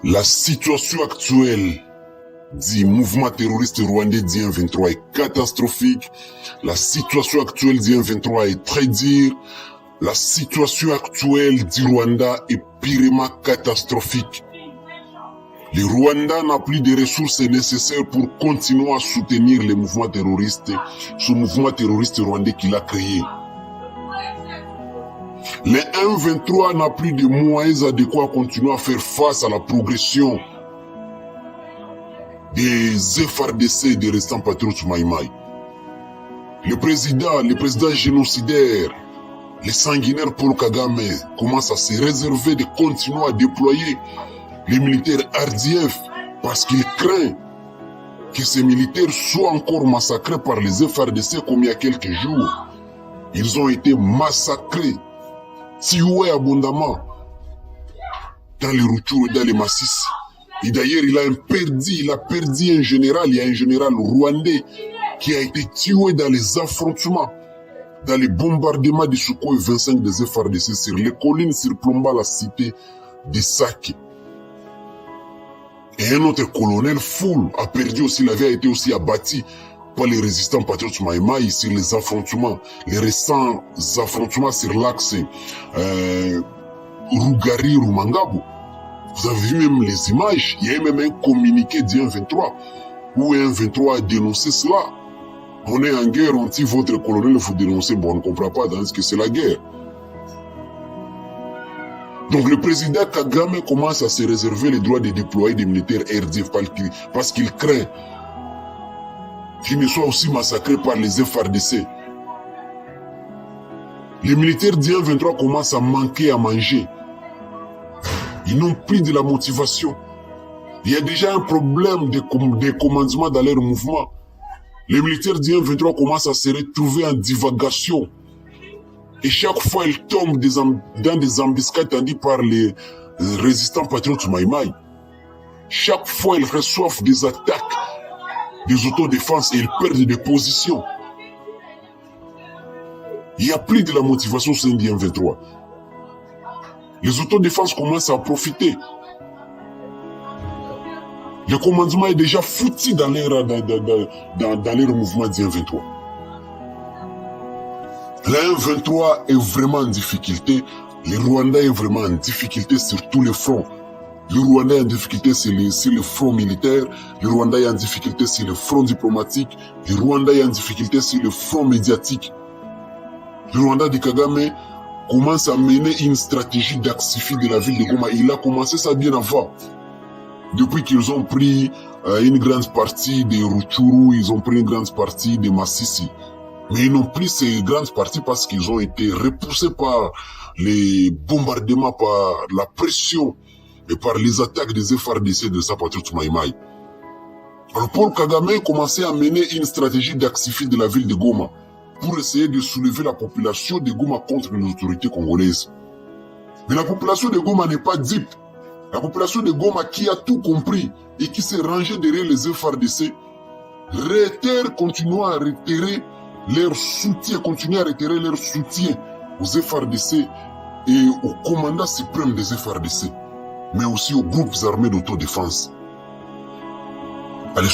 La situation actuelle du mouvement terroriste rwandais du M23 est catastrophique. La situation actuelle du M23 est très dure. La situation actuelle du Rwanda est purement catastrophique. Le Rwanda n'a plus de ressources nécessaires pour continuer à soutenir le mouvement terroriste, ce mouvement terroriste rwandais qu'il a créé. Le M23 n'a plus de moyens adéquats à continuer à faire face à la progression des FARDC des restants patriotes Maïmaï. Le président génocidaire, le sanguinaire Paul Kagame commence à se réserver de continuer à déployer les militaires RDF parce qu'il craint que ces militaires soient encore massacrés par les FARDC comme il y a quelques jours. Ils ont été massacrés, tués abondamment dans les Rutshuru et dans les Masisi. Et d'ailleurs, il a perdu un général, il y a un général rwandais qui a été tué dans les affrontements, dans les bombardements de Sukhoi 25 des FARDC sur les collines surplombant la cité de Sake. Et un autre colonel, Foul, a perdu aussi, il avait été aussi abattu par les résistants patriotes Maïmaï sur les affrontements, les récents affrontements sur l'axe Rugari-Rumangabo. Vous avez vu même les images, il y a même un communiqué du M23 où M23 a dénoncé cela. On est en guerre, on tue votre colonel, il faut dénoncer. Bon, on ne comprend pas dans ce que c'est la guerre. Donc le président Kagame commence à se réserver le droit de déployer des militaires RDF parce qu'il craint qu'ils ne soient aussi massacrés par les FARDC. Les militaires du M23 commencent à manquer à manger. Ils n'ont plus de la motivation. Il y a déjà un problème de commandement dans leur mouvement. Les militaires du M23 commencent à se retrouver en divagation. Et chaque fois, ils tombent dans des embuscades tendues par les résistants patriotes Maïmaï. Chaque fois, ils reçoivent des attaques, des autodéfenses et ils perdent des positions. Il n'y a plus de la motivation au sein du M23. Les autodéfenses commencent à profiter. Le commandement est déjà foutu dans leur mouvement du M23. Le M23 est vraiment en difficulté. Le Rwanda est vraiment en difficulté sur tous les fronts. Le Rwanda est en difficulté sur le front militaire. Le Rwanda est en difficulté sur le front diplomatique. Le Rwanda est en difficulté sur le front médiatique. Le Rwanda de Kagame commence à mener une stratégie d'axifie de la ville de Goma. Il a commencé ça bien avant. Depuis qu'ils ont pris une grande partie des Rutshuru, ils ont pris une grande partie des Masisi. Mais ils n'ont pris ces grandes parties parce qu'ils ont été repoussés par les bombardements, par la pression et par les attaques des FARDC de sa patriote Maïmaï. Alors Paul Kagame commençait à mener une stratégie d'axifie de la ville de Goma pour essayer de soulever la population de Goma contre les autorités congolaises. Mais la population de Goma n'est pas dupe. La population de Goma qui a tout compris et qui s'est rangée derrière les FARDC, continuent à retirer leur soutien, aux FARDC et au commandant suprême des FARDC, mais aussi aux groupes armés d'autodéfense. Allez.